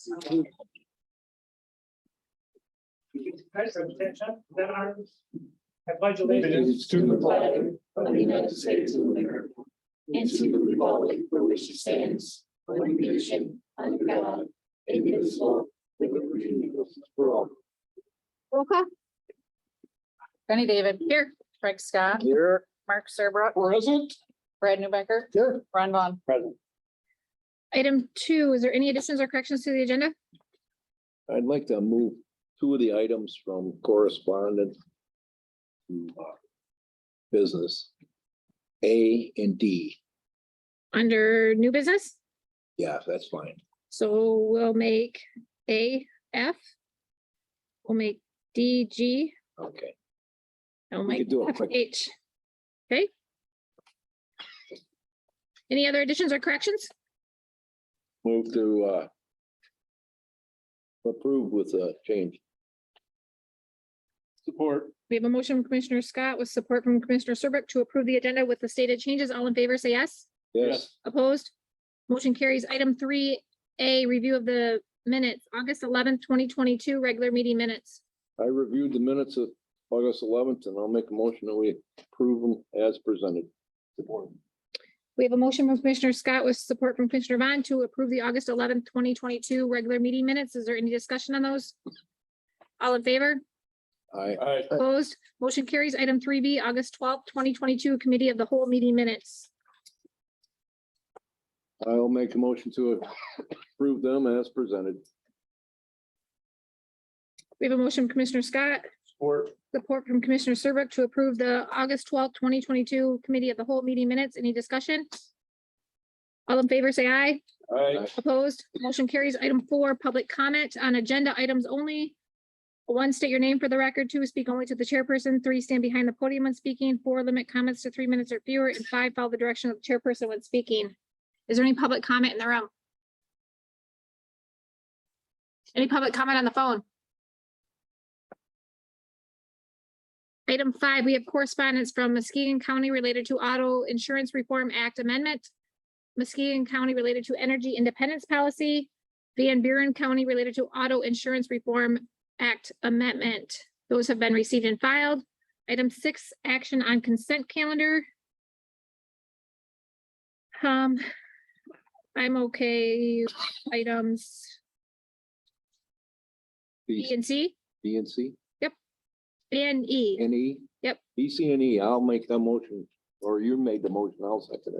I pledge allegiance to the flag of the United States of America and to the republic for which it stands, one nation, under God, indivisible, with liberty and justice for all. Roll call. Jenny David. Here. Craig Scott. Here. Mark Serbrook. Present. Brad Newbecker. Here. Ron Vaughn. Present. Item 2, is there any additions or corrections to the agenda? I'd like to move two of the items from correspondence to business, A and D. Under new business? Yeah, that's fine. So we'll make A, F. We'll make D, G. Okay. And we'll We make could do it F, quick. H. Okay. Any other additions or corrections? Move to approve with a change. Support. We have a motion from Commissioner Scott with support from Commissioner Serbrook to approve the agenda with the stated changes. All in favor, say yes. Yes, Opposed? Motion carries. Item 3A, review of the minutes, August 11th, 2022, regular meeting minutes. I reviewed the minutes of August 11th, and I'll make a motion that we approve them as presented. Support. We have a motion from Commissioner Scott with support from Commissioner Vaughn to approve the August 11th, 2022, regular meeting minutes. Is there any discussion on those? All in favor? Aye. Opposed? Motion carries. Item 3B, August 12th, 2022, committee of the whole meeting minutes. I'll make a motion to approve them as presented. We have a motion from Commissioner Scott, Support. support from Commissioner Serbrook to approve the August 12th, 2022, committee of the whole meeting minutes. Any discussion? All in favor, say aye. Aye. Opposed? Motion carries. Item 4, public comment on agenda items only. 1, state your name for the record. 2, speak only to the chairperson. 3, stand behind the podium when speaking. 4, limit comments to 3 minutes or fewer. And 5, follow the direction of the chairperson when speaking. Is there any public comment in the room? Any public comment on the phone? Item 5, we have correspondence from Muskegon County related to Auto Insurance Reform Act Amendment. Muskegon County related to Energy Independence Policy. Van Buren County related to Auto Insurance Reform Act Amendment. Those have been received and filed. Item 6, action on consent calendar. I'm okay. Items B and C B and C and E. and E. Yep. B, C, and E. I'll make the motion, or you made the motion. I'll second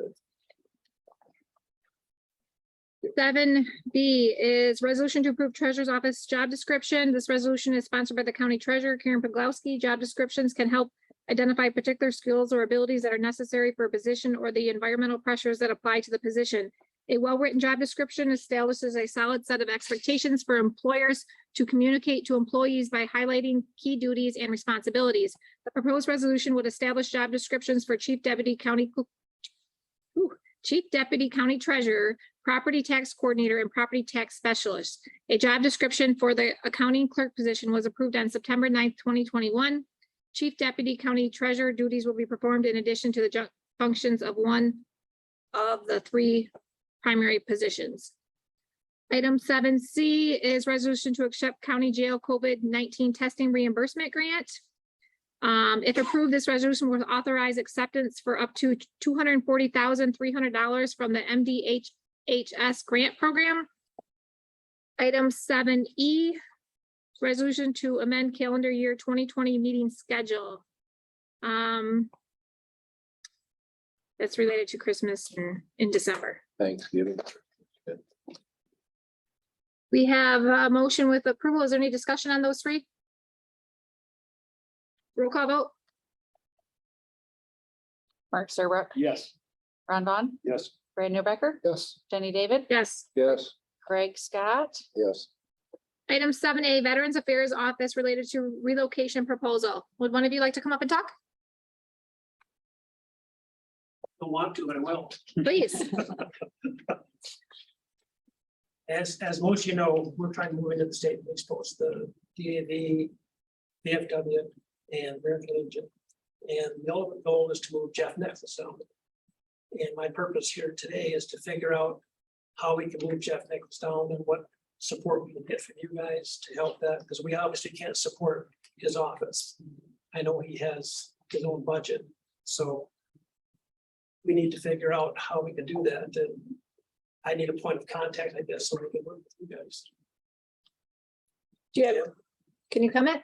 it. 7B is resolution to approve treasurer's office job description. This resolution is sponsored by the county treasurer, Karen Pawlowski. Job descriptions can help identify particular skills or abilities that are necessary for a position or the environmental pressures that apply to the position. A well-written job description establishes a solid set of expectations for employers to communicate to employees by highlighting key duties and responsibilities. The proposed resolution would establish job descriptions for Chief Deputy County Treasurer, Property Tax Coordinator, and Property Tax Specialist. A job description for the accounting clerk position was approved on September 9th, 2021. Chief Deputy County Treasurer duties will be performed in addition to the functions of one of the 3 primary positions. Item 7C is resolution to accept county jail COVID-19 testing reimbursement grant. If approved, this resolution will authorize acceptance for up to $240,300 from the MDHHS grant program. Item 7E, resolution to amend calendar year 2020 meeting schedule. That's related to Christmas in December. Thanksgiving. We have a motion with approval. Is there any discussion on those 3? Roll call vote. Mark Serbrook, Yes. Ron Vaughn, Yes. Brad Newbecker, Yes. Jenny David, Yes. Yes. Craig Scott, Yes. Item 7A, Veterans Affairs Office related to relocation proposal. Would one of you like to come up and talk? Don't want to, but I will. Please. As most of you know, we're trying to move into the state police post, the DAV, VFW, and American Legion. And the ultimate goal is to move Jeff Nichols down. And my purpose here today is to figure out how we can move Jeff Nichols down and what support we can get from you guys to help that, because we obviously can't support his office. I know he has his own budget, so we need to figure out how we can do that. And I need a point of contact, I guess, so we can work with you guys. Do you have, can you comment?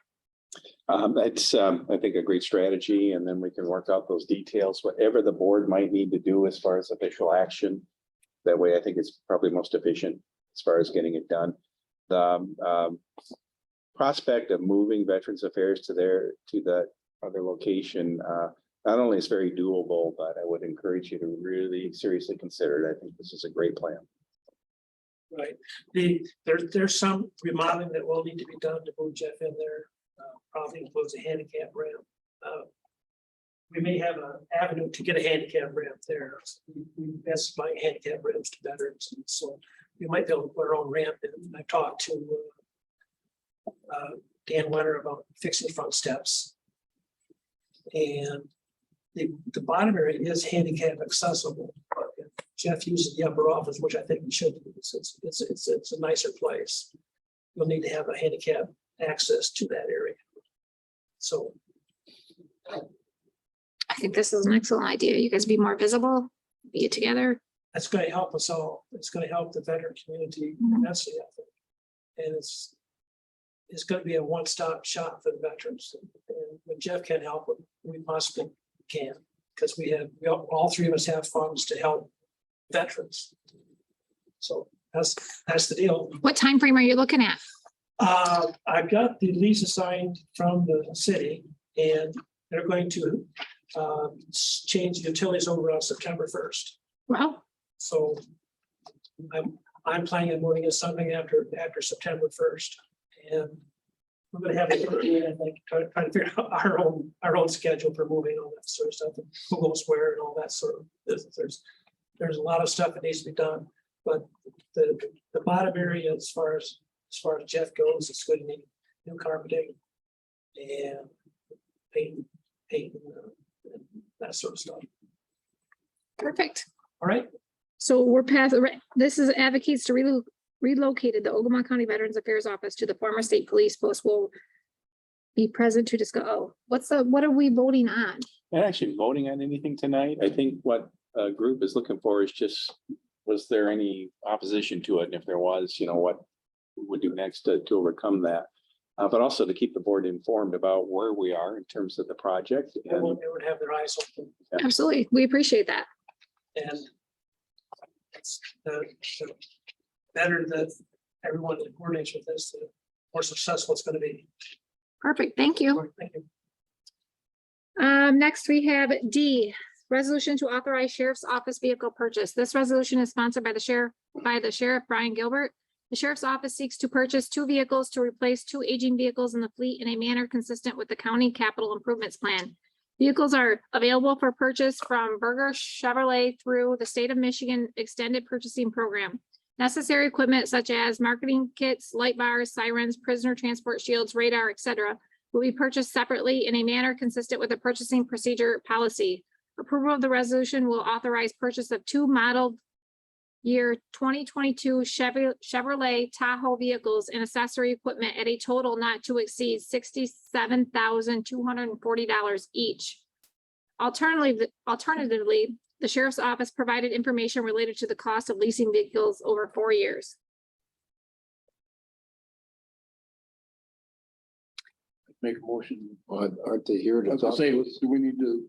It's, I think, a great strategy, and then we can work out those details, whatever the board might need to do as far as official action. That way, I think it's probably most efficient as far as getting it done. The prospect of moving Veterans Affairs to that other location, not only is very doable, but I would encourage you to really seriously consider it. I think this is a great plan. Right, there's some remodeling that will need to be done to move Jeff in there, probably includes a handicap ramp. We may have an avenue to get a handicap ramp there. We best buy handicap ramps to veterans, and so we might be able to put our own ramp in. I talked to Dan Winter about fixing front steps. And the bottom area is handicap accessible. If Jeff uses the upper office, which I think he should do. It's a nicer place. You'll need to have a handicap access to that area. So I think this is an excellent idea. You guys be more visible, be it together. that's going to help us all. It's going to help the veteran community Mhm. immensely, I think. And it's going to be a one-stop shop for the veterans. And when Jeff can help, we possibly can, because all three of us have funds to help veterans. So that's the deal. What time frame are you looking at? I've got the lease assigned from the city, and they're going to change the utilities over on September 1st. Well, So I'm planning on moving it something after September 1st. And we're gonna have trying to figure out our own schedule for moving, all that sort of stuff, and who goes where and all that sort of business. There's a lot of stuff that needs to be done, but the bottom area, as far as Jeff goes, it's going to need new carpeting and paint, and that sort of stuff. perfect. All right, So we're past, this is advocates to relocated the Ogemaw County Veterans Affairs Office to the former state police post will be present to discuss. Oh, what are we voting on? Not actually voting on anything tonight. I think what a group is looking for is just, was there any opposition to it? And if there was, what we would do next to overcome that. But also to keep the board informed about where we are in terms of the project. And everyone would have their eyes open. Absolutely. We appreciate that. And it's the better that everyone that coordinates with this, the more successful it's going to be. Perfect. Thank you. Thank you. Next we have D, resolution to authorize sheriff's office vehicle purchase. This resolution is sponsored by the sheriff Brian Gilbert. The sheriff's office seeks to purchase 2 vehicles to replace 2 aging vehicles in the fleet in a manner consistent with the county capital improvements plan. Vehicles are available for purchase from Berger Chevrolet through the state of Michigan extended purchasing program. Necessary equipment such as marketing kits, light bars, sirens, prisoner transport shields, radar, etc., will be purchased separately in a manner consistent with the purchasing procedure policy. Approval of the resolution will authorize purchase of 2 model year 2022 Chevrolet Tahoe vehicles and accessory equipment at a total not to exceed $67,240 each. Alternatively, the sheriff's office provided information related to the cost of leasing vehicles over 4 years. Make a motion. Aren't they here to I was gonna talk say, to us? do we need to?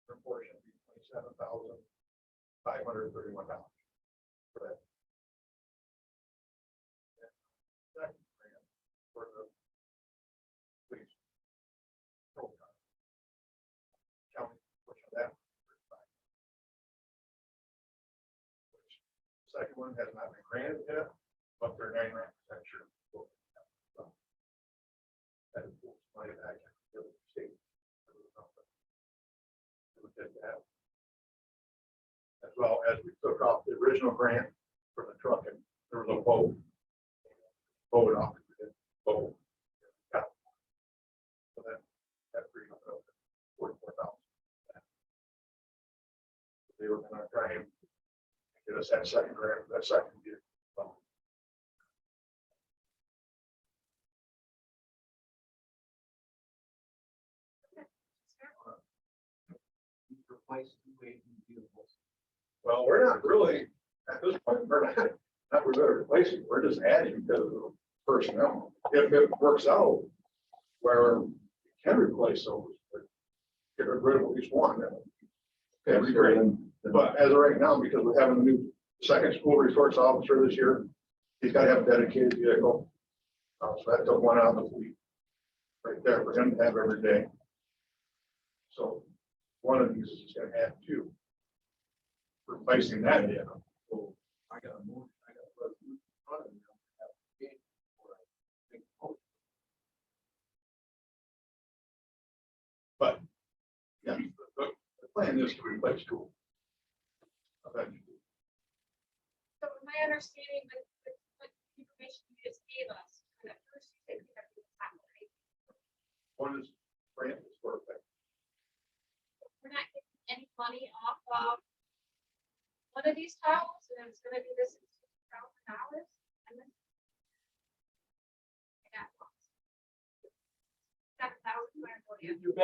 Proportion be $27,531. Correct. Second grant for the police. second one has not been granted yet, but they're 99% sure. That is money that I can really state. As well as we took off the original grant for the truck, and there was a boat. Boat off. Boat. Yeah. So that freed up 44,000. They were gonna try and get us that second grant, that second year. Well, we're not really, at this point, we're not really replacing, we're just adding to the personnel. If it works out where we can replace those, but get rid of at least one. That'd be great. But as of right now, because we're having a new second school resource officer this year, he's got to have a dedicated vehicle. So that took one out of the fleet. Right there for him to have every day. So one of these is going to add two. Replacing that vehicle. So I got a more, I got a resolution in front of me. But yeah, the plan is to replace two. Eventually. So my understanding with what information you just gave us, at first you said you have to top, right? One is grant is perfect. We're not getting any money off of one of these towels, and it's gonna be this $60,000. And then I got lost. 7,240. Your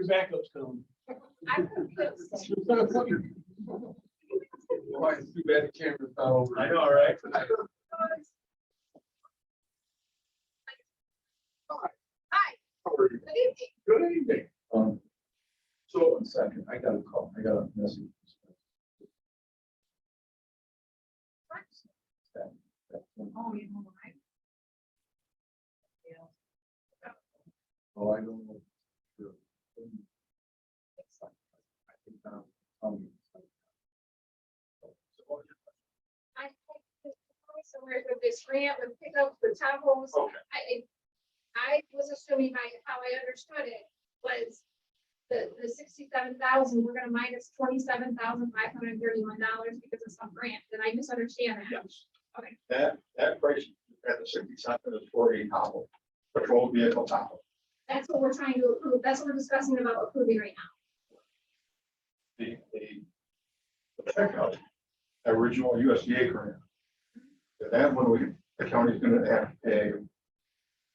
backup's coming. I'm confused. Why is too bad the camera's not over? I know, right? Hi, How are you? good evening. Good evening. So 1 second, I got a call, I got a message. Oh, you know, right? Oh, I don't know. Sure. I think, I think somewhere with this grant with pickups for towels. Okay. I was assuming by how I understood it was the 67,000, we're gonna minus $27,531 because of some grant. Did I misunderstand that? Yes. Okay. That price at the 60 is for a towel, patrol vehicle towel. That's what we're trying to approve. That's what we're discussing about approving right now. The pickup, original USDA grant. That one the county's gonna have to pay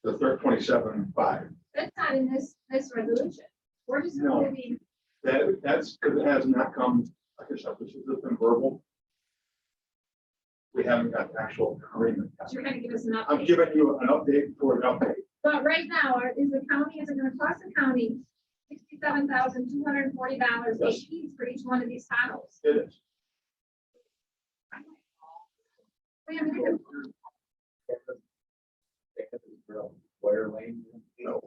the 27.5. That's not in this resolution. We're just No. approving. That's because it has not come, like I said, this has just been verbal. We haven't got the actual agreement. So you're gonna give us an I'm update. giving you an update for an update. But right now, is it gonna cost the county $67,240 Yes. each for each one of these towels? It is. Wait a minute. Wire lane. No.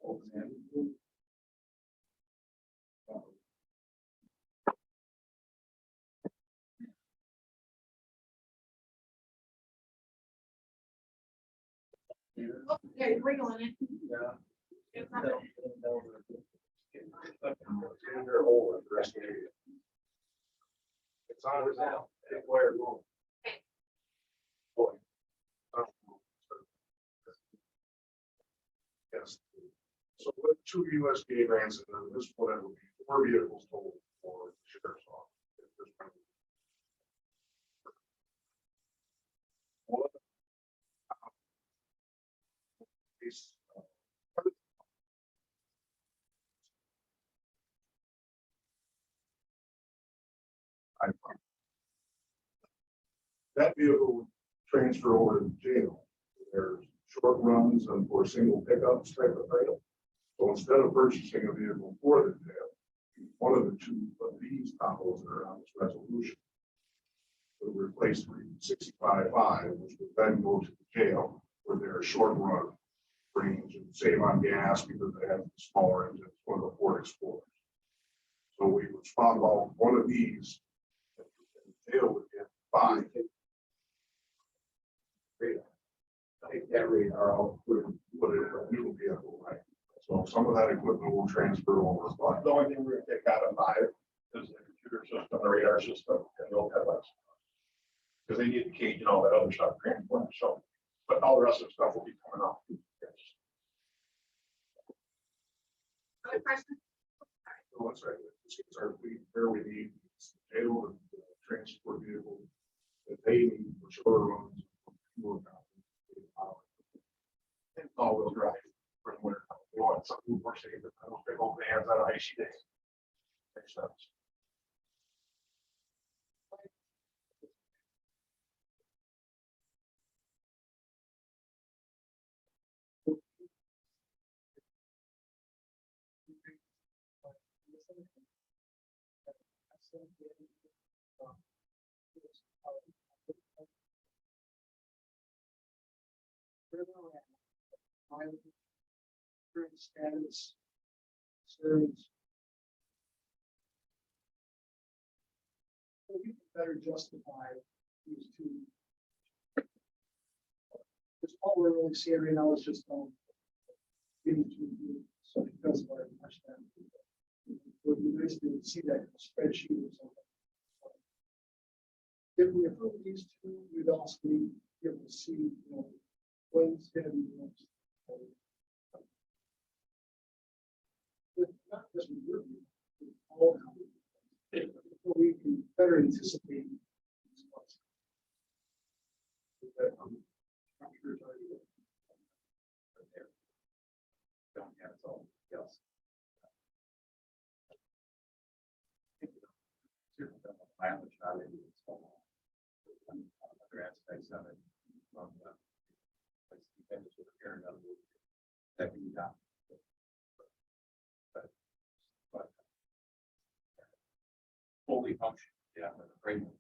Oh, there, you're wiggling it. Yeah. It's not gonna- It's on now. Where it will. Okay. Boy. Yes. So with two USDA grants, and this one will be 4 vehicles total for the sheriff's office. One, is, that vehicle would transfer over to jail. There's short runs and for single pickups type of item. So instead of purchasing a vehicle for the jail, one of the two of these towels that are on this resolution would replace the 65.5, which would then go to the jail where they're short run range and save on gas because they have smaller engines for the Ford Explorers. So we would swap out one of these. And the jail would get 5 take that radar out, put it in a new vehicle, right? So some of that equipment will transfer over. But the only thing we're gonna take out of 5 is the computer system, the radar system, and the old headlights. Because they need the cage and all that other stuff transferred, so, but all the rest of the stuff will be coming off. Other questions? So that's right. This is our fleet, where we need jail and transport vehicle. That they need for shorter runs. And all-wheel drive for the winter. We want something more safe, but I don't think all the hands on icy days. Makes sense. Current status. Concerns. So we can better justify these two. Because all we're really seeing right now is just, getting to review, so it doesn't very much that. It would be nice to see that in a spreadsheet or something. If we approve these two, we'd also be able to see, when's gonna be next. But not just review, but all so we can better anticipate. these costs. I'm sure it's already there. Don't have it all, yes. Mileage, not in other aspects of it. From that can be done. But fully function, yeah, with the framework.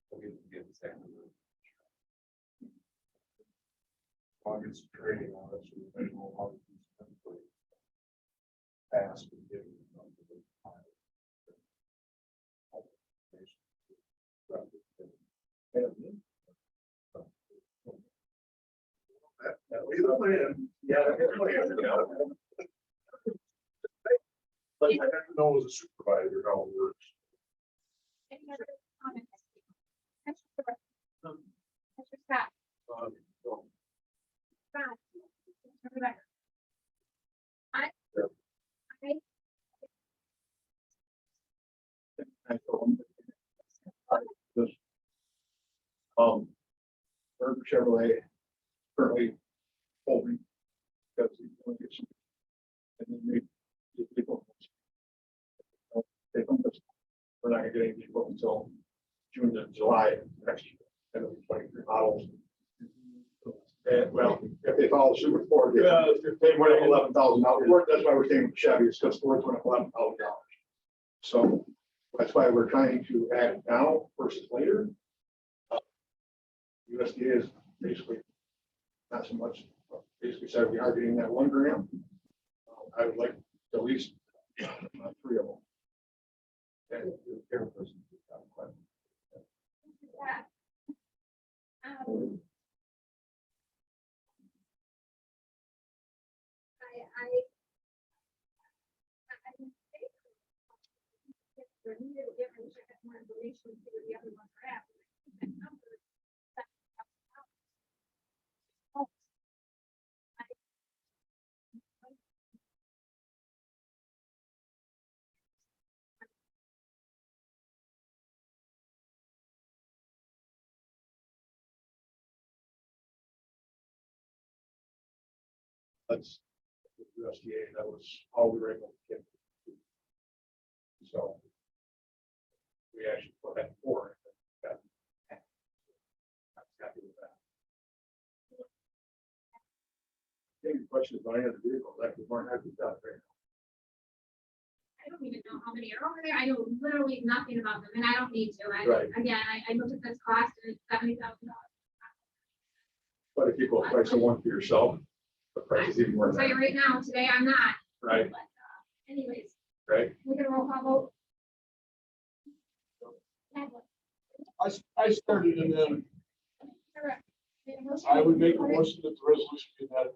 So we get the same. August training on it, so we know how to do something. Fast and getting it done to the time. We the plan, yeah. But I have to know as a supervisor how it works. Any other comments? Mr. Scott. So, Scott. Mr. Rebecca. Aye. This, Berg Chevrolet currently holding. Because he's going to get some. And then they people. They don't, we're not gonna get any people until June to July next year. And it'll be 23 models. And well, if they follow suit with Ford, they went up $11,000. That's why we're staying with Chevy, it's because Ford's went up $11,000. So that's why we're trying to add it now versus later. USDA is basically not so much, basically said we are getting that 1 gram. I would like at least 3 of them. And the care person. That's USDA, that was all we were able to get. So we actually put that forward. I'm happy with that. Any questions on any of the vehicles? I think we're happy with that right now. I don't even know how many are over there. I know literally nothing about them and I don't need to. Right. Again, I looked at this cost and it's $70,000. But if you go price the one for yourself, the price is even I'll worth tell you it. right now, today I'm not. Right, But anyways, right. we can roll call vote. I started and then Correct. I would make a motion that the resolution be that.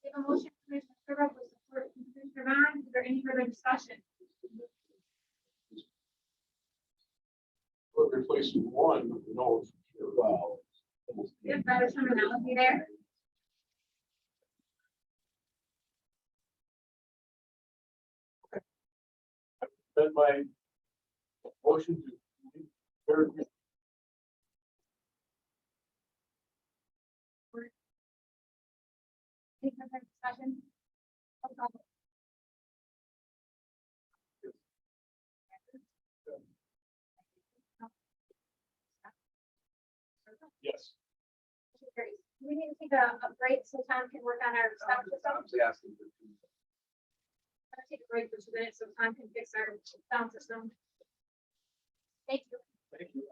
We have a motion from Commissioner Serbrook with support from Commissioner Vaughn. Is there any further discussion? We're replacing one, with no. Wow. If better terminology there. Then my motion to. Any further discussion? Yes. We need to take a break so Tom can work on our sound system. Yes. Let's take a break for 2 minutes so Tom can fix our sound system. Thank you. Thank you.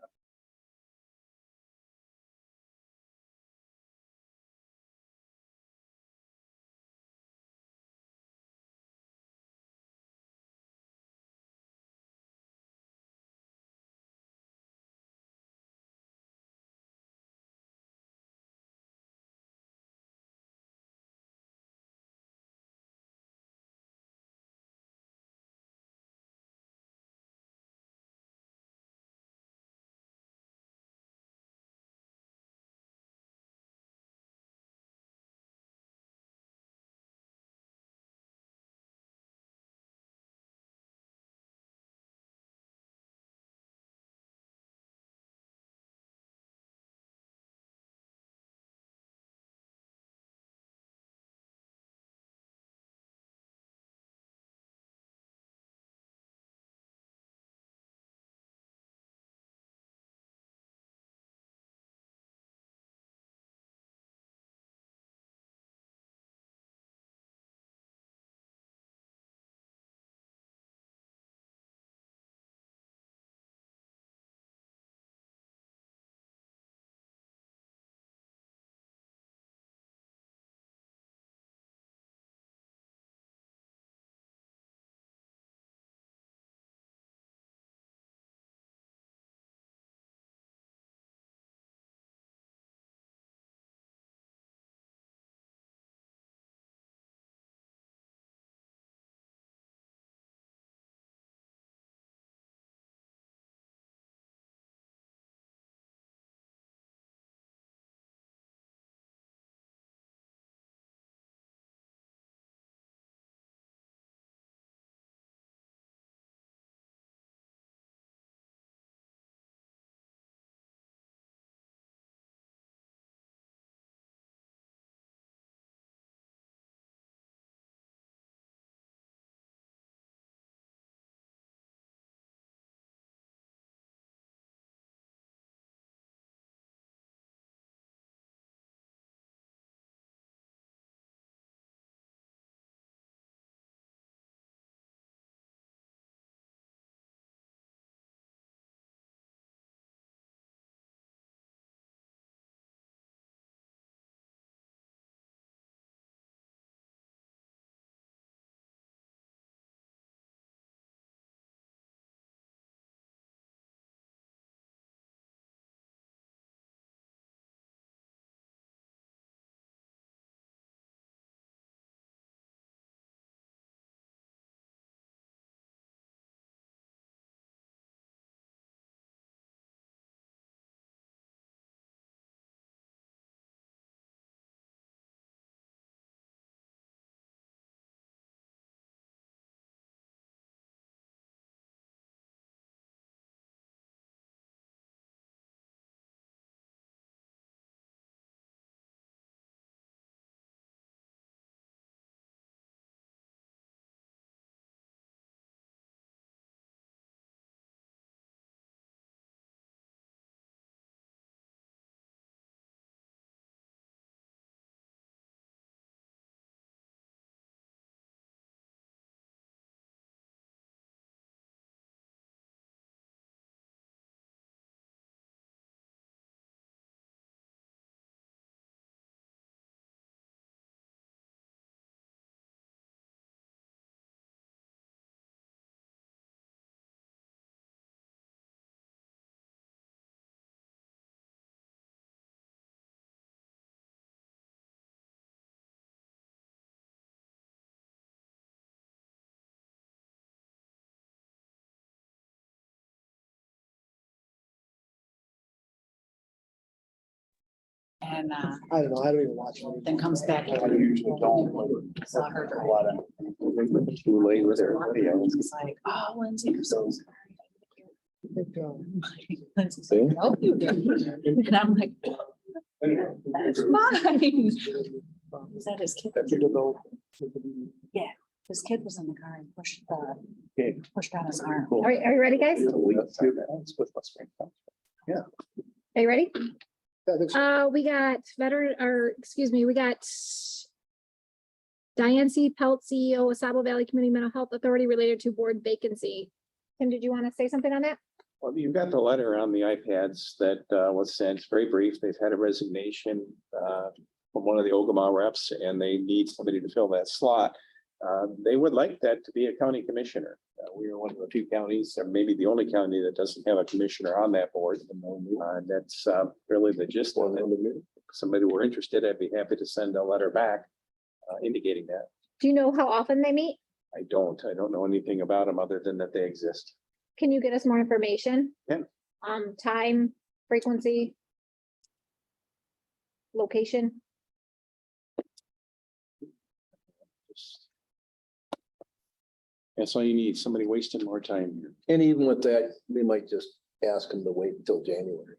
and I don't know, I don't even watch. it. then comes back. I usually don't. Saw her drive. A lot of. Too late with everybody else. It's like, oh, Lindsay, I'm so sorry. See? Lindsay's like, "No, you didn't." And I'm like, that's fine. Is that his kid? Yeah, his kid was in the car and pushed on his arm. Are you ready, guys? Yeah. Are you ready? I think so. We got we got Diane C. Pelt, CEO of Sabo Valley Community Mental Health Authority related to board vacancy. Tim, did you want to say something on that? Well, you've got the letter on the iPads that was sent. It's very brief. They've had a resignation from one of the Ogemaw reps, and they need somebody to fill that slot. They would like that to be a county commissioner. We are one of the few counties, or maybe the only county that doesn't have a commissioner on that board. That's really the gist of it. If somebody were interested, I'd be happy to send a letter back indicating that. Do you know how often they meet? I don't know anything about them other than that they exist. Can you get us more information? Yeah. Time, frequency, location? That's all you need, somebody wasting more time here. And even with that, we might just ask them to wait until January.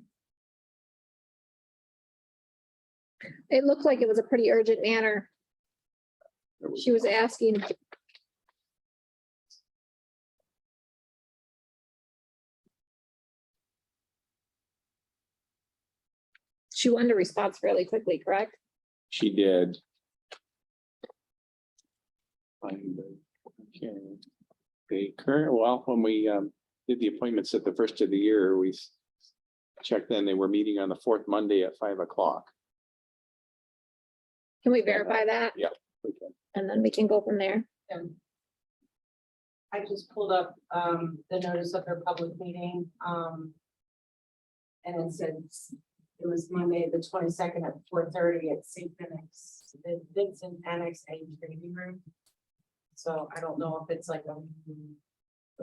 It looked like it was a pretty urgent manner. She was asking. She wanted a response fairly quickly, correct? She did. Okay. The current, well, when we did the appointments at the first of the year, we checked in, they were meeting on the fourth Monday at 5 o'clock. Can we verify that? Yeah, we can. And then we can go from there. I just pulled up the notice of their public meeting. And it says it was Monday, the 22nd at 4:30 at St. Vincent Annex A Training Room. So I don't know if it's like a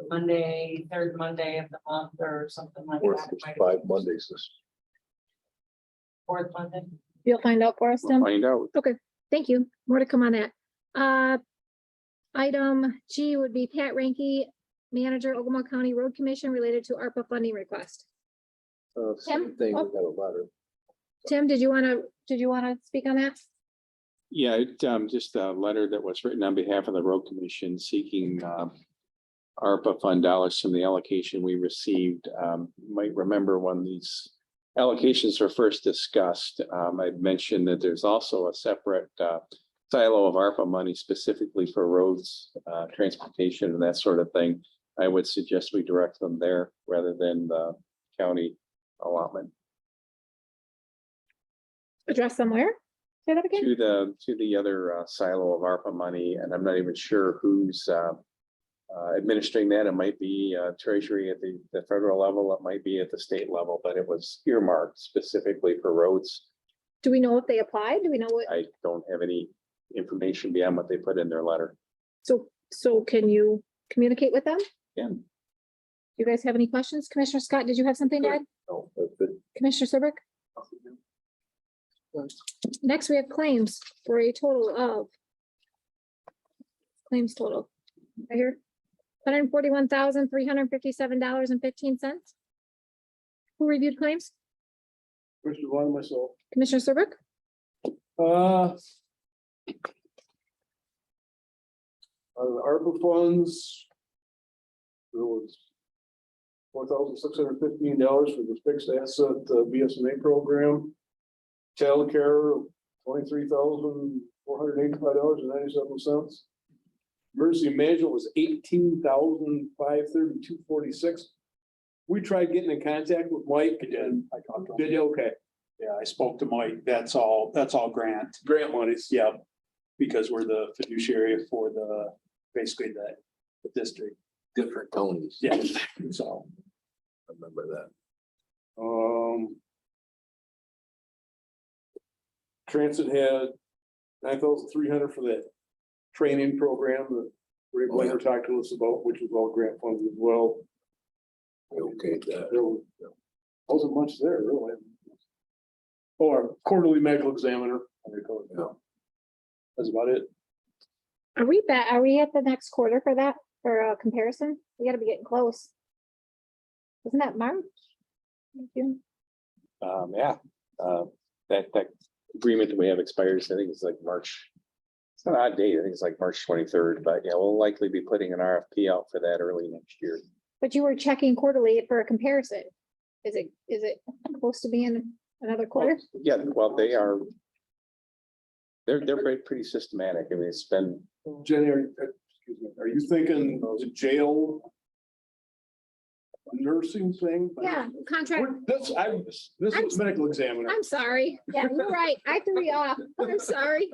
Monday, third Monday of the month or something like Or that. it's 5 Mondays. Fourth Monday. You'll find out for us, We'll Tim? find out. Okay, thank you. More to come on that. Item G would be Pat Ranky, Manager, Ogemaw County Road Commission, related to ARPA funding request. Same thing, we got a letter. Tim, did you want to speak on that? Yeah, just a letter that was written on behalf of the road commission seeking ARPA fund dollars from the allocation we received. You might remember when these allocations were first discussed, I mentioned that there's also a separate silo of ARPA money specifically for roads, transportation and that sort of thing. I would suggest we direct them there rather than the county allotment. Address somewhere? Say that again? To the other silo of ARPA money, and I'm not even sure who's administering that. It might be Treasury at the federal level, it might be at the state level, but it was earmarked specifically for roads. Do we know if they applied? Do we know what? I don't have any information beyond what they put in their letter. So can you communicate with them? Yeah. Do you guys have any questions? Commissioner Scott, did you have something to add? No, that's good. Commissioner Serbrook? Next, we have claims for a total of claims total right here, $141,357.15. Who reviewed claims? Commissioner Vaughn, myself. Commissioner Serbrook? On the ARPA funds. There was $4,615 for the fixed asset BSNA program. Child care, $23,485.97. Emergency management was $18,532.46. We tried getting in contact with Mike. I did. I talked to him. Did you? Okay. Yeah, I spoke to Mike. That's all grant. Grant monies. Yeah. Because we're the fiduciary for basically the district. Different counties. Yeah, so. I remember that. Transit had 9,300 for that training program that Ray Blaker talked to us about, which was all grant funds as well. Okay, There wasn't much there, really. or quarterly medical examiner. That's about it. Are we at the next quarter for that, for a comparison? We gotta be getting close. Isn't that March? June? Yeah, that agreement that we have expires, I think it's like March. It's an odd date, I think it's like March 23rd, but yeah, we'll likely be putting an RFP out for that early next year. But you were checking quarterly for a comparison. Is it supposed to be in another quarter? Yeah, well, they're pretty systematic. I mean, it's been, Jenny, excuse me, are you thinking the jail nursing thing? Yeah, contract. This is medical examiner. I'm sorry. Yeah, you're right. I threw you off. I'm sorry.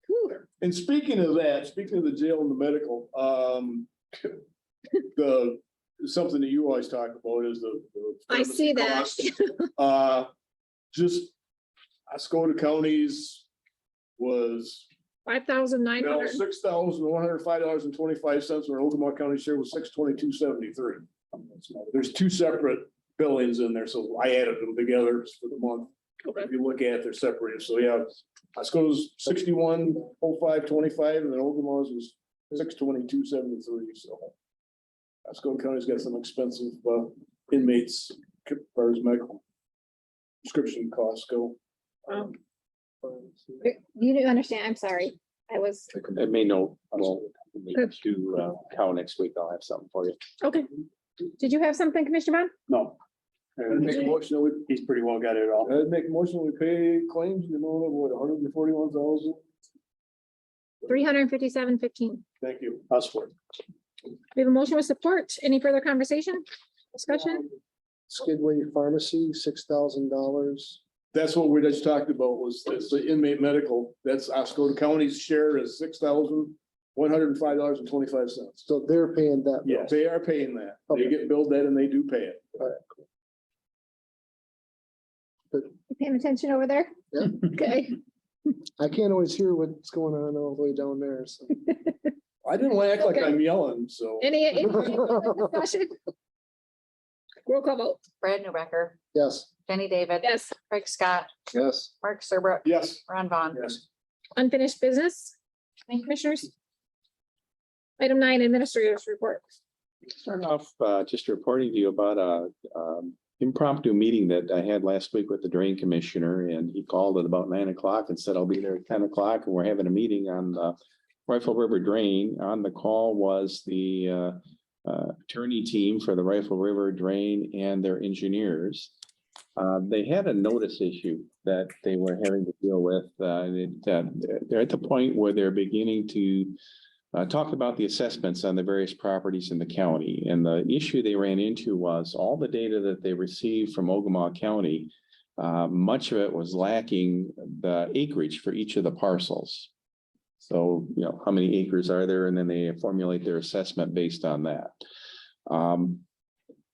Whew. And speaking of the jail and the medical, something that you always talk about is the. I see that. costs. Just Ascota County's was $5,900. $6,105.25, where Ogemaw County share was $622.73. There's two separate billings in there, so I added them together for the month. Okay. If you look at it, they're separated, so yeah, Ascota's $61.05.25, and then Ogemaw's was $622.73, so. Ascota County's got some expensive inmates as far as medical prescription costs go. You didn't understand. I'm sorry. it may know, well, to Cal next week, I'll have something for you. Okay. Did you have something, Commissioner Bond? No. I'd make a motion that He's pretty well got it all. I'd make a motion that we pay claims in the amount of what, $141,000. $357.15. Thank you. Us for it. We have a motion with support. Any further conversation? Discussion? Skidway Pharmacy, $6,000. That's what we just talked about was the inmate medical. That's Ascota County's share is $6,105.25. So they're paying that. Yes, they are paying that. They Okay. get billed that and they do pay it. You paying attention over there? Yeah. Okay. I can't always hear what's going on all the way down there, so. I didn't want to act like Okay. I'm yelling, so. Any discussion? Roll call vote. Brad Newbecker, Yes. Jenny David. Yes. Craig Scott, Yes. Mark Serbrook, Yes. Ron Vaughn. Yes. Unfinished business. Any commissioners? Item 9, administrators report. Start off, just reporting to you about a impromptu meeting that I had last week with the drain commissioner, and he called at about 9 o'clock and said, I'll be there at 10 o'clock, and we're having a meeting on the Rifle River Drain. On the call was the attorney team for the Rifle River Drain and their engineers. They had a notice issue that they were having to deal with. They're at the point where they're beginning to talk about the assessments on the various properties in the county. And the issue they ran into was all the data that they received from Ogemaw County, much of it was lacking the acreage for each of the parcels. So, you know, how many acres are there? And then they formulate their assessment based on that.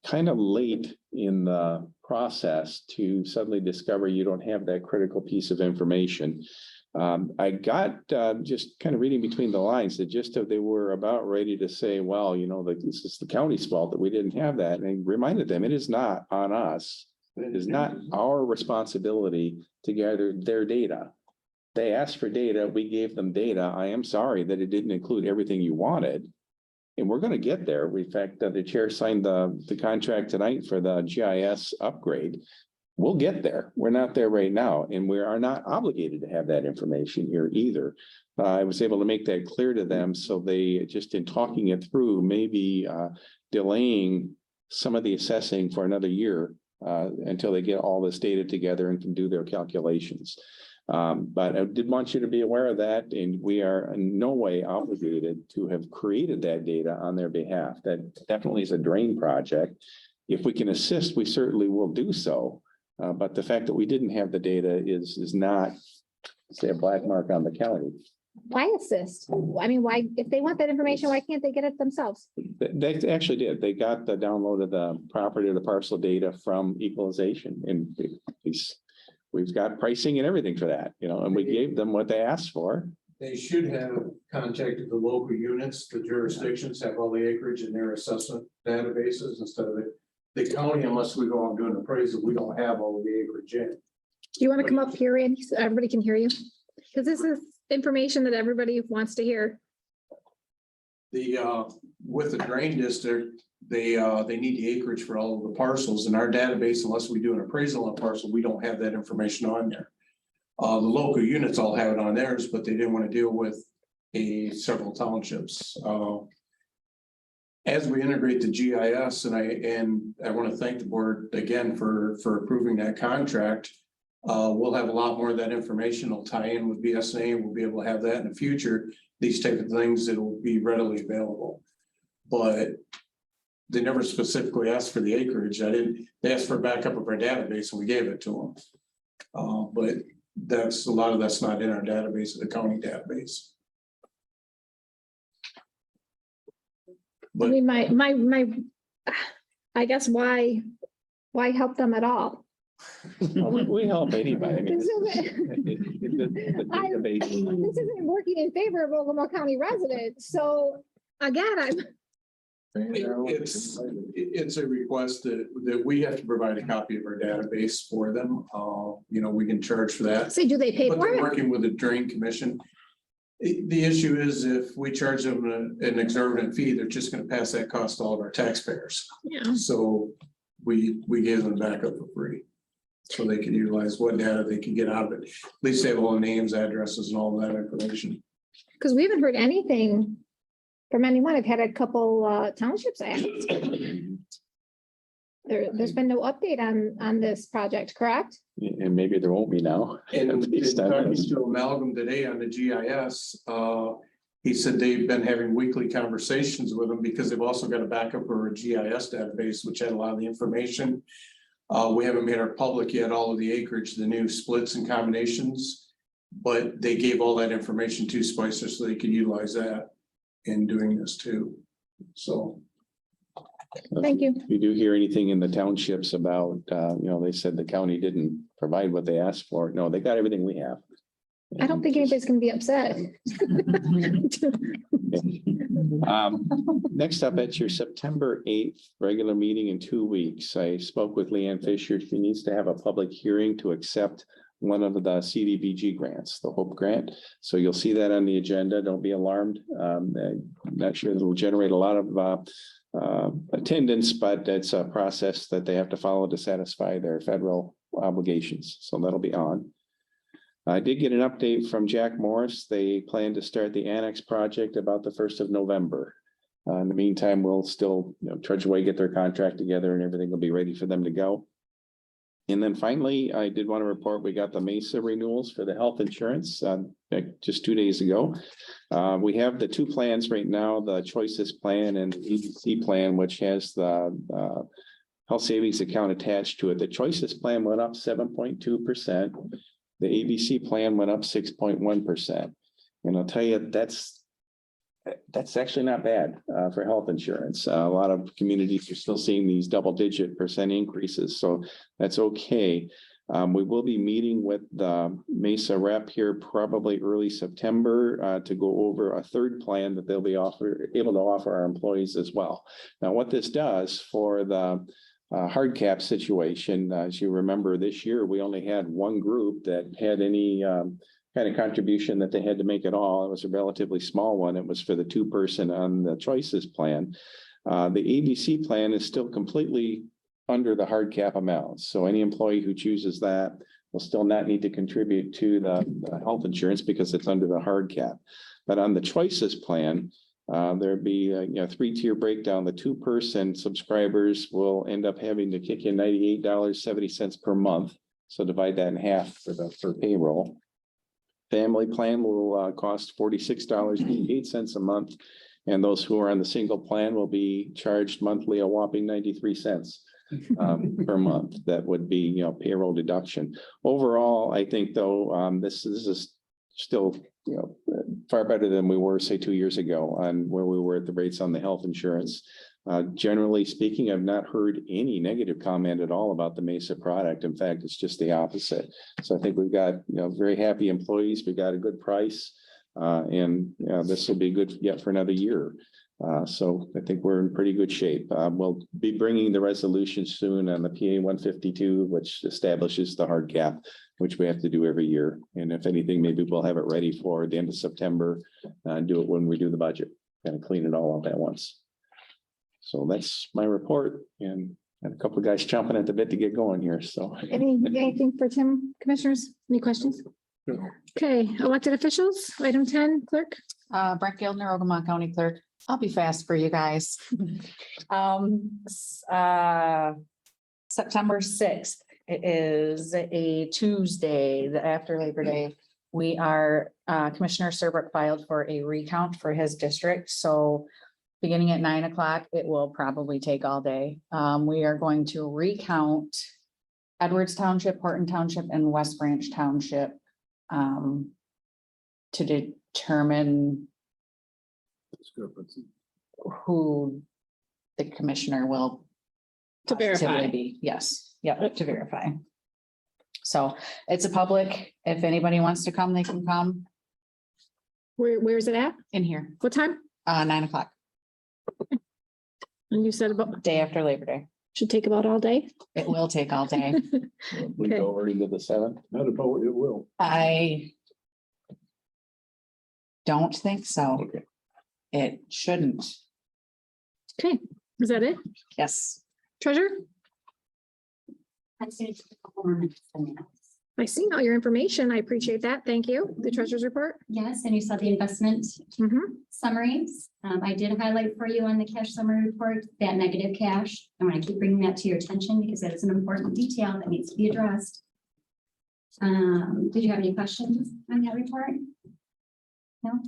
Kind of late in the process to suddenly discover you don't have that critical piece of information. I got just kind of reading between the lines that just they were about ready to say, well, you know, like this is the county's fault that we didn't have that. And I reminded them it is not on us. It is not our responsibility to gather their data. They asked for data, we gave them data. I am sorry that it didn't include everything you wanted. And we're going to get there. In fact, the chair signed the contract tonight for the GIS upgrade. We'll get there. We're not there right now, and we are not obligated to have that information here either. I was able to make that clear to them, so they just in talking it through, maybe delaying some of the assessing for another year until they get all this data together and can do their calculations. But I did want you to be aware of that, and we are in no way obligated to have created that data on their behalf. That definitely is a drain project. If we can assist, we certainly will do so. But the fact that we didn't have the data is not, say, a black mark on the county. Why assist? I mean, why, if they want that information, why can't they get it themselves? They actually did. They got the download of the property or the parcel data from equalization, and we've got pricing and everything for that, you know, and we gave them what they asked for. They should have contacted the local units, the jurisdictions have all the acreage in their assessment databases instead of it. the county, unless we go out and do an appraisal, we don't have all the acreage in. Do you want to come up here, Randy, so everybody can hear you? Because this is information that everybody wants to hear. With the drain district, they need the acreage for all of the parcels in our database. Unless we do an appraisal on a parcel, we don't have that information on there. The local units all have it on theirs, but they didn't want to deal with several townships. As we integrate the GIS, and I want to thank the board again for approving that contract. We'll have a lot more of that information. Will tie in with BSNA, and we'll be able to have that in the future. These type of things that will be readily available. But they never specifically asked for the acreage. They asked for a backup of our database and we gave it to them. But a lot of that's not in our database, the county database. I mean, I guess why help them at all? We help anybody. I mean, This isn't working in favor of Ogemaw County residents, so again, It's a request that we have to provide a copy of our database for them. We can charge for that. say, do they pay But for they're it? working with the drain commission. The issue is if we charge them an exorbitant fee, they're just gonna pass that cost to all of our taxpayers. Yeah, So we gave them backup for free. So they can utilize what data they can get out of it. At least they have all the names, addresses and all that information. because we haven't heard anything from anyone. I've had a couple townships ask. There's been no update on this project, correct? And maybe there won't be now. And Based on talking this. to Amalgam today on the GIS, he said they've been having weekly conversations with them because they've also got a backup or a GIS database, which had a lot of the information. We haven't made our public yet, all of the acreage, the new splits and combinations. But they gave all that information to Spicer so they could utilize that in doing this too. So. Thank you. If you do hear anything in the townships about, they said the county didn't provide what they asked for. No, they got everything we have. I don't think anybody's gonna be upset. Next up, at your September 8th regular meeting in 2 weeks, I spoke with Leanne Fisher. She needs to have a public hearing to accept one of the CDBG grants, the HOPE grant. So you'll see that on the agenda. Don't be alarmed. I'm not sure it'll generate a lot of attendance, but it's a process that they have to follow to satisfy their federal obligations. So that'll be on. I did get an update from Jack Morris. They plan to start the annex project about the 1st of November. In the meantime, we'll still trudge away, get their contract together and everything will be ready for them to go. And then finally, I did want to report, we got the Mesa renewals for the health insurance just 2 days ago. We have the two plans right now, the Choices Plan and the EBC plan, which has the health savings account attached to it. The Choices Plan went up 7.2%. The ABC plan went up 6.1%. And I'll tell you, that's actually not bad for health insurance. A lot of communities are still seeing these double-digit percent increases, so that's okay. We will be meeting with the Mesa rep here probably early September to go over a third plan that they'll be able to offer our employees as well. Now, what this does for the hard cap situation, as you remember, this year we only had one group that had any kind of contribution that they had to make at all. It was a relatively small one. It was for the 2-person on the Choices Plan. The ABC plan is still completely under the hard cap amounts. So any employee who chooses that will still not need to contribute to the health insurance because it's under the hard cap. But on the Choices Plan, there'd be a 3-tier breakdown. The 2-person subscribers will end up having to kick in $98.70 per month. So divide that in half for payroll. Family plan will cost $46.08 a month. And those who are on the single plan will be charged monthly a whopping 93 cents per month. That would be, payroll deduction. Overall, I think though, this is still, far better than we were, say, 2 years ago on where we were at the rates on the health insurance. Generally speaking, I've not heard any negative comment at all about the Mesa product. In fact, it's just the opposite. So I think we've got, very happy employees. We got a good price. And this will be good yet for another year. So I think we're in pretty good shape. We'll be bringing the resolution soon on the PA 152, which establishes the hard cap, which we have to do every year. And if anything, maybe we'll have it ready for the end of September, do it when we do the budget, kind of clean it all up at once. So that's my report, and a couple of guys chomping at the bit to get going here, so. Anything for Tim, commissioners? Any questions? Okay, elected officials, item 10, clerk. Brett Gildner, Ogemaw County Clerk. I'll be fast for you guys. September 6th, it is a Tuesday, the after Labor Day. We are, Commissioner Serbrook filed for a recount for his district, so beginning at 9 o'clock, it will probably take all day. We are going to recount Edwards Township, Horton Township, and West Branch Township to determine who the commissioner will To verify. positively be. Yes, yep, to verify. So it's a public, if anybody wants to come, they can come Where is it at? in here, What time? 9 o'clock, And you said about, day after Labor Day. should take about all day. It will take all day. We go over into the 7th. Not about it will. I don't think so. Okay. It shouldn't. Okay, is that it? Yes. Treasurer? I'd say it's a couple more minutes than that. I seen all your information. I appreciate that. Thank you. The treasurer's report. Yes, and you saw the investment Mhm. summaries. I did highlight for you on the cash summary report, that negative cash. I want to keep bringing that to your attention because that is an important detail that needs to be addressed. Did you have any questions on that report? No?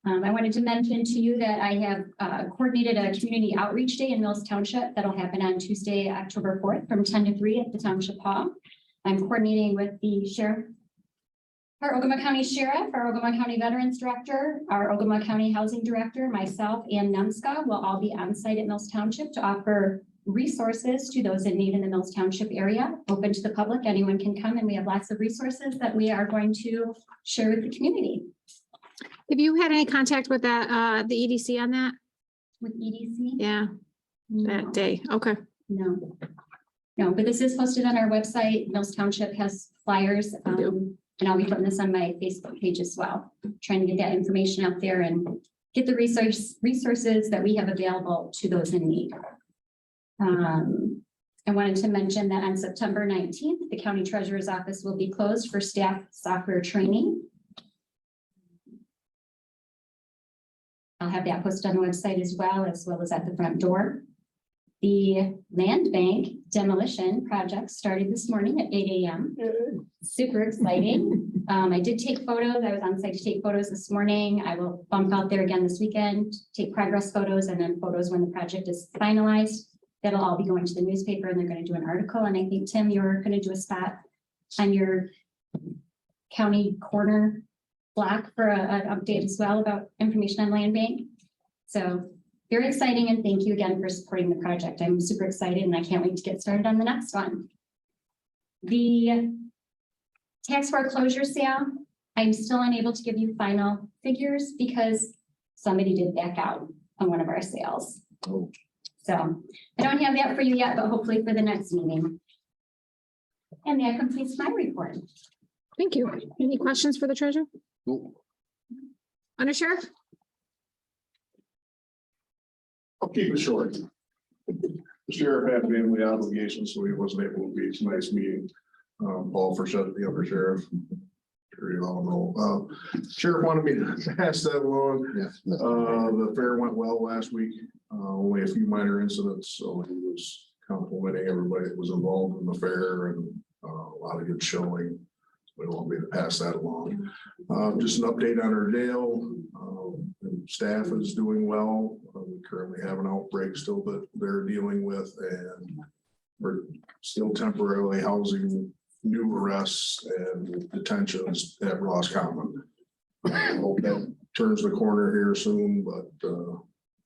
I wanted to mention to you that I have coordinated a community outreach day in Mills Township that'll happen on Tuesday, October 4th from 10 to 3 at the Township Hall. I'm coordinating with the sheriff, our Ogemaw County Sheriff, our Ogemaw County Veterans Director, our Ogemaw County Housing Director, myself, and NEMSCA will all be on site at Mills Township to offer resources to those in need in the Mills Township area, open to the public. Anyone can come, and we have lots of resources that we are going to share with the community. Have you had any contact with that, the EDC on that? With EDC? Yeah, that day. Okay. No. No, but this is posted on our website. Mills Township has flyers. And I'll be putting this on my Facebook page as well. Trying to get that information out there and get the resources that we have available to those in need. I wanted to mention that on September 19th, the County Treasurer's Office will be closed for staff software training. I'll have that posted on the website as well as at the front door. The land bank demolition project started this morning at 8 a.m. Super exciting. I did take photos. I was on site to take photos this morning. I will bump out there again this weekend, take progress photos and then photos when the project is finalized. That'll all be going to the newspaper and they're going to do an article. And I think, Tim, you're going to do a spot on your county corner block for an update as well about information on land bank. So very exciting, and thank you again for supporting the project. I'm super excited and I can't wait to get started on the next one. The tax foreclosure sale, I'm still unable to give you final figures because somebody did back out on one of our sales. Oh. So I don't have that for you yet, but hopefully for the next meeting. And that completes my report. Thank you. Any questions for the treasurer? Under Sheriff? I'll keep it short. The sheriff had family obligations, so he wasn't able to be tonight's meeting. Paul Frechette, the other sheriff. Sure you all know. Sheriff wanted me to pass that along. The fair went well last week. Only a few minor incidents, so he was complimenting everybody that was involved in the fair and a lot of good showing. We want me to pass that along. Just an update on our jail. Staff is doing well. We currently have an outbreak still that they're dealing with, and we're still temporarily housing new arrests and detentions at Ross Common. I hope that turns the corner here soon, but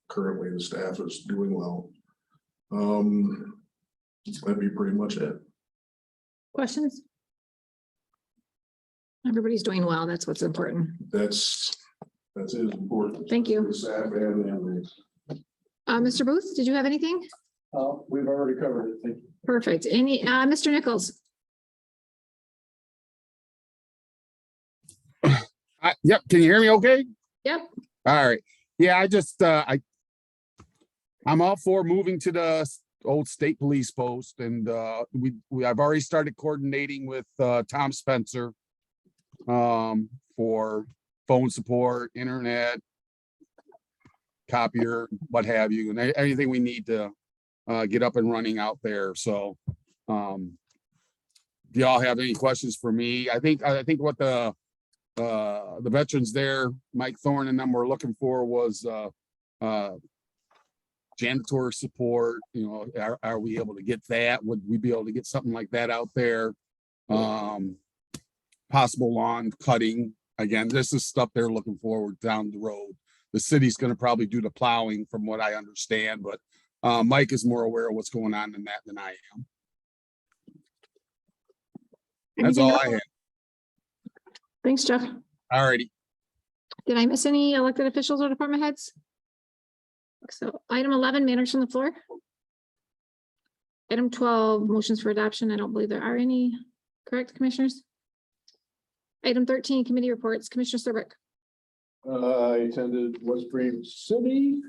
currently the staff is doing well. That'd be pretty much it. Questions? Everybody's doing well. That's what's important. That's That's it, important. Thank you. Sad, bad, and Mr. Booth, did you have anything? we've already covered it. Thank you. Perfect. Any, Mr. Nichols? Yep, can you hear me okay? Yep. All right. Yeah, I'm all for moving to the old state police post, and I've already started coordinating with Tom Spencer for phone support, internet, copier, what have you, and anything we need to get up and running out there. So if y'all have any questions for me, I think what the veterans there, Mike Thorne and them were looking for was janitor support. You know, are we able to get that? Would we be able to get something like that out there? Possible lawn cutting. Again, this is stuff they're looking forward down the road. The city's going to probably do the plowing from what I understand, but Mike is more aware of what's going on in that than I am. That's Anything all else? I have. Thanks, Jeff. All righty. Did I miss any elected officials or department heads? So item 11, matters from the floor. Item 12, motions for adoption. I don't believe there are any. Correct, commissioners? Item 13, committee reports. Commissioner Serbrook. I attended West Branch City.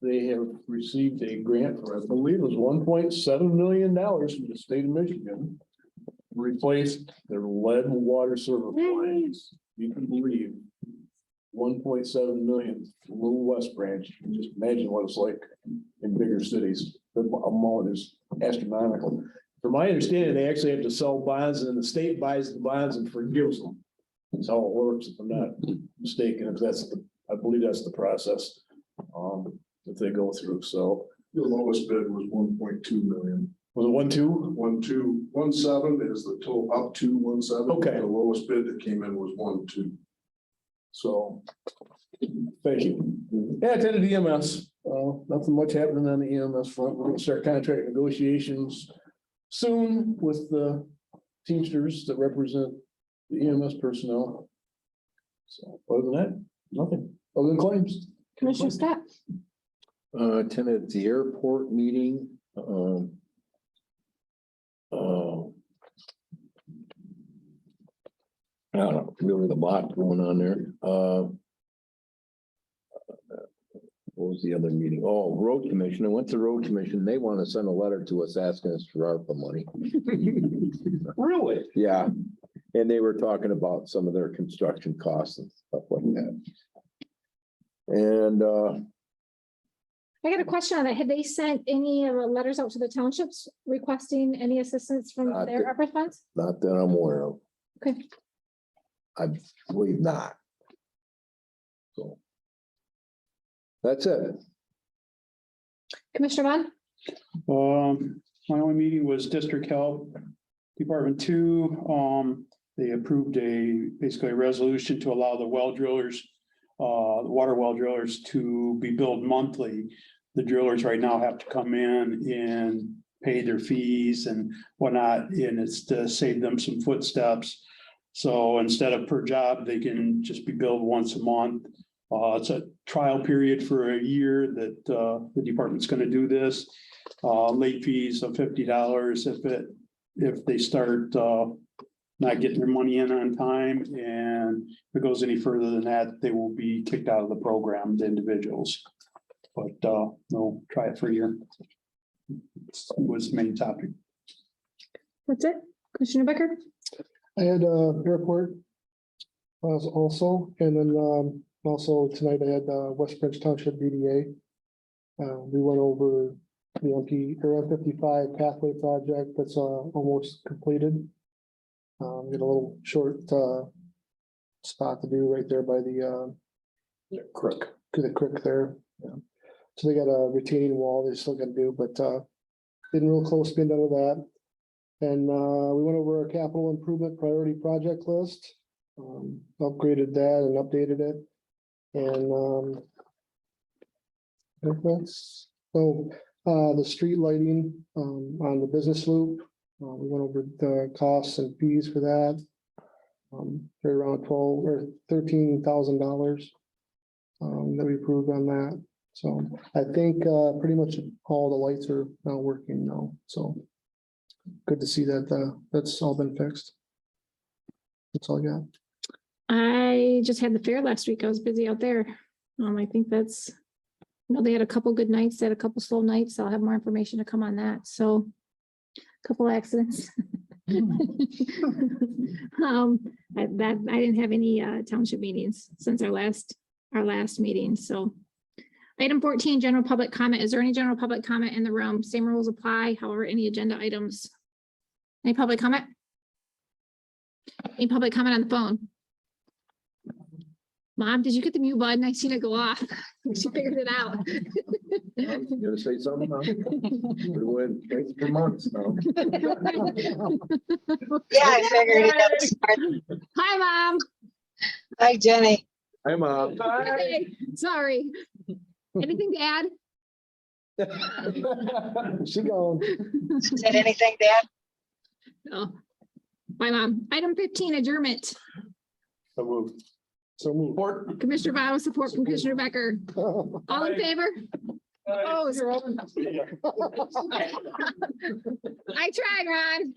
They have received a grant for, I believe it was $1.7 million from the state of Michigan. Replaced their lead and water service lines. You can believe 1.7 million for little West Branch. You can just imagine what it's like in bigger cities. The amount is astronomical. From my understanding, they actually have to sell bonds, and then the state buys the bonds and forgives them. That's how it works, if I'm not mistaken. If that's I believe that's the process that they go through. So the lowest bid was 1.2 million. Was it 1.2? 1.217 is the total, up to 1.7. Okay. The lowest bid that came in was 1.2. So, thank you. Yeah, I attended EMS. Nothing much happening on the EMS front. We're going to start contract negotiations soon with the Teamsters that represent the EMS personnel. So, other than that, nothing. Other than claims. Commissioner Scott. Attended the airport meeting. I don't know, really a lot going on there. What was the other meeting? Oh, road commission. I went to road commission. They want to send a letter to us asking us for ARPA money. Really? Yeah, and they were talking about some of their construction costs and stuff like that. And I got a question on that. Had they sent any letters out to the townships requesting any assistance from Not their that- ARPA funds? not that I'm aware of. Okay. I believe not. So. That's it. Commissioner Vaughn? My only meeting was District Health Department 2. They approved basically a resolution to allow the well drillers, the water well drillers to be billed monthly. The drillers right now have to come in and pay their fees and whatnot, and it's to save them some footsteps. So instead of per job, they can just be billed once a month. It's a trial period for a year that the department's going to do this. Late fees of $50 if they start not getting their money in on time, and if it goes any further than that, they will be kicked out of the program, the individuals. But they'll try it for a year. Was the main topic. That's it. Commissioner Becker? I had airport also, and then also tonight I had West Branch Township BDA. We went over the M55 pathway project that's almost completed. We got a little short spot to do right there by the Crook. to the creek there. Yeah. So they got a retaining wall they still got to do, but getting real close to being done with that. And we went over our capital improvement priority project list, upgraded that and updated it. And that's the street lighting on the business loop. We went over the costs and fees for that. They're around $12,000 or $13,000. that we approved on that. So I think, pretty much all the lights are now working now, so good to see that, that's all been fixed. That's all I got. I just had the fair last week. I was busy out there. I think that's, they had a couple good nights, they had a couple slow nights. I'll have more information to come on that. So a couple accidents. I didn't have any township meetings since our last meeting. So item 14, general public comment. Is there any general public comment in the room? Same rules apply. However, any agenda items? Any public comment? Any public comment on the phone? Mom, did you get the mute button? I seen it go off. She figured it out. You gonna say something? Huh? We're in, thanks for months now. Yeah, I figured it out. Hi, Mom. Hi, Jenny. I'm Hey, sorry. Anything to add? She gone. Said anything, Dad? No. Bye, Mom. Item 15, adjournment. So moved. So move. Support. Commissioner Bio, support from Commissioner Becker. All in favor? Opposed? I tried, Ron.